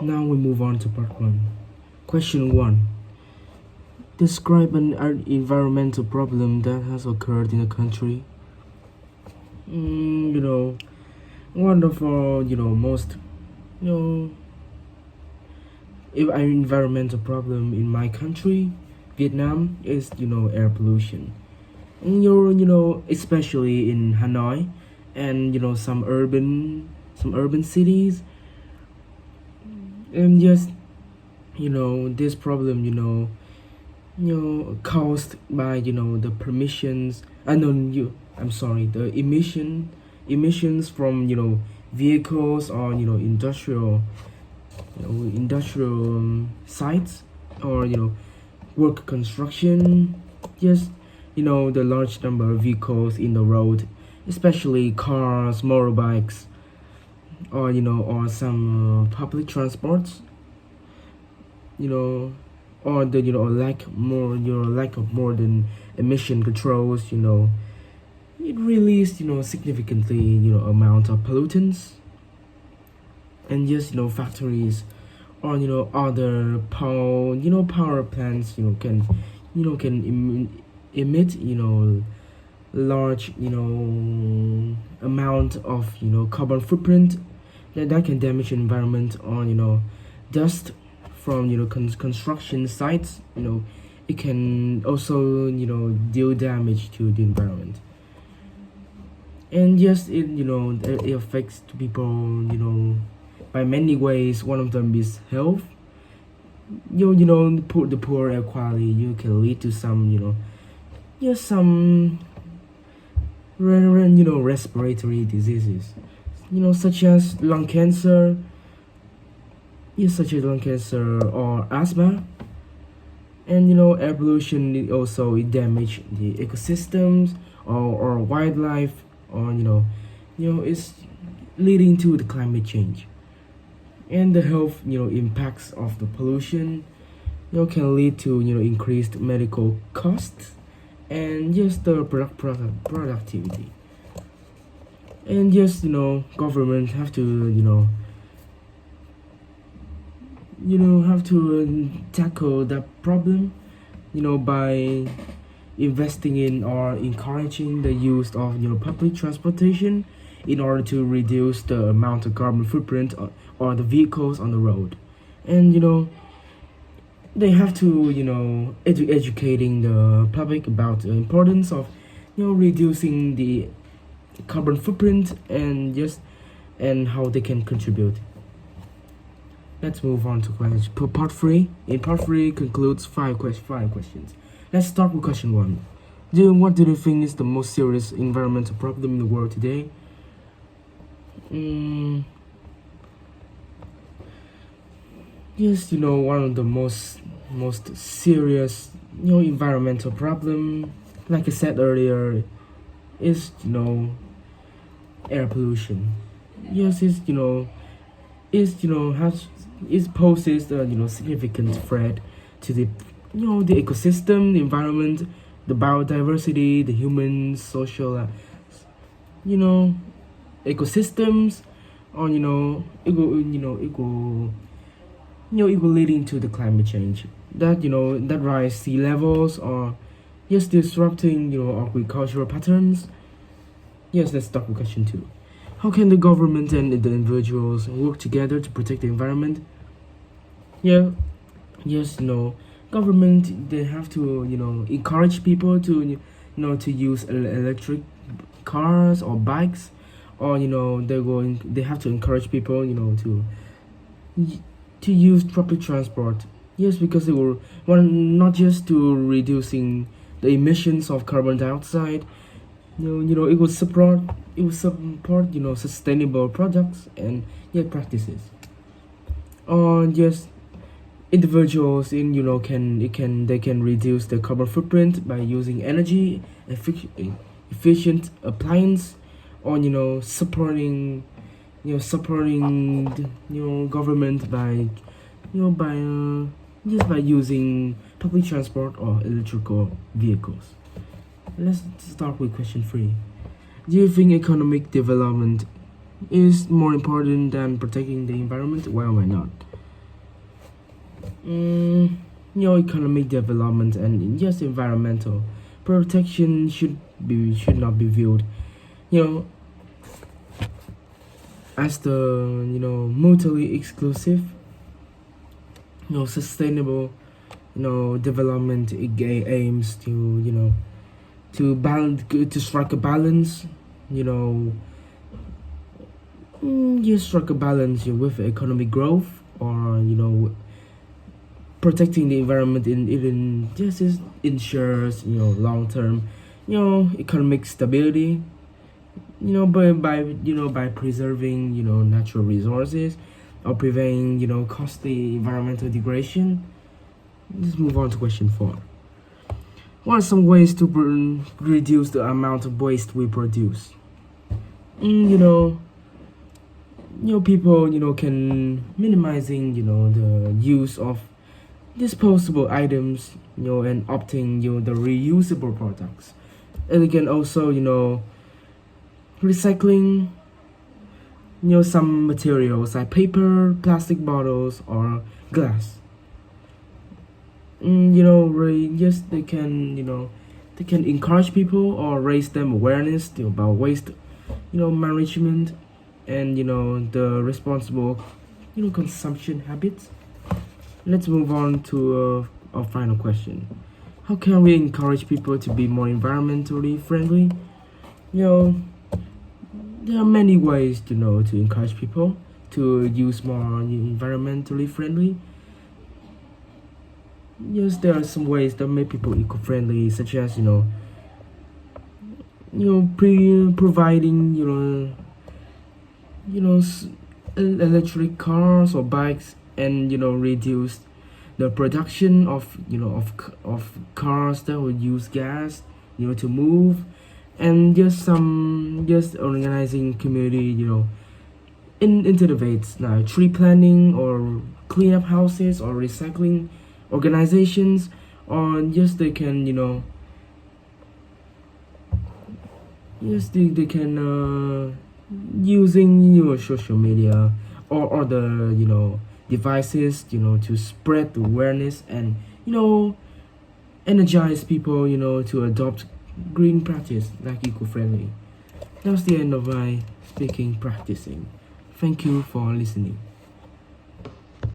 Now we move on to part one. Question one. Describe an environmental problem that has occurred in a country. You know, one of our, most, you know, if an environmental problem in my country, Vietnam, is, air pollution. And especially in Hanoi and, some urban cities. And just, this problem, caused by the permissions no you I'm sorry, the emissions from vehicles or industrial sites, or work construction. Just the large number of vehicles in the road, especially cars, motorbikes, or some public transports, you know or the lack of modern emission controls. It released significantly amount of pollutants. And just factories or other power plants can emit large amount of carbon footprint that can damage the environment. Or dust from construction sites, it can also deal damage to the environment. And yes, it affects people by many ways. One of them is health. The poor air quality can lead to some some respiratory diseases, such as lung cancer, or asthma. And air pollution, it damage the ecosystems, or wildlife, or it's leading to the climate change. And the health impacts of the pollution can lead to increased medical costs, and just the productivity. And just government have to have to tackle that problem by investing in or encouraging the use of public transportation in order to reduce the amount of carbon footprint, or the vehicles on the road. And they have to educating the public about the importance of reducing the carbon footprint, and how they can contribute. Let's move on to part three. In part three concludes five questions. Let's start with question one. What do you think is the most serious environmental problem in the world today? Yes, one of the most serious environmental problem, like I said earlier, is air pollution. Yes, it poses a significant threat to the ecosystem, the environment, the biodiversity, the human social you know ecosystems. Or it will leading to the climate change, that rise sea levels, or yes, disrupting agricultural patterns. Yes, let's start with question two. How can the government and the individuals work together to protect the environment? Yeah, yes, government, they have to encourage people to to use electric cars or bikes. Or they have to encourage people to use public transport. Yes, because they will one, not just to reducing the emissions of carbon dioxide. It will support sustainable products and practices. Or just individuals in they can reduce the carbon footprint by using energy efficient appliance. Or supporting government by by just by using public transport or electrical vehicles. Let's start with question three. Do you think economic development is more important than protecting the environment? Why or why not? Mm, economic development and just environmental protection should not be viewed, you know, as the mutually exclusive. Sustainable, development aims to balance to strike a balance, you know, you strike a balance with economic growth or protecting the environment in just ensures long term economic stability by preserving natural resources or preventing costly environmental degradation. Let's move on to question 4. What are some ways to reduce the amount of waste we produce? Mm, you know people can minimizing the use of disposable items, and opting the reusable products. And again, also recycling some materials like paper, plastic bottles, or glass. Just they can encourage people or raise them awareness about waste management and the responsible consumption habits. Let's move on to our final question. How can we encourage people to be more environmentally friendly? You know, there are many ways to encourage people to use more environmentally friendly. Yes, there are some ways that make people eco-friendly, such as providing electric cars or bikes, and reduce the production of cars that would use gas to move, and just organizing community into debates like tree planting or clean up houses or recycling organizations, or just they can they can using social media or other devices to spread the awareness and energize people to adopt green practice like eco-friendly. That's the end of my speaking practicing. Thank you for listening.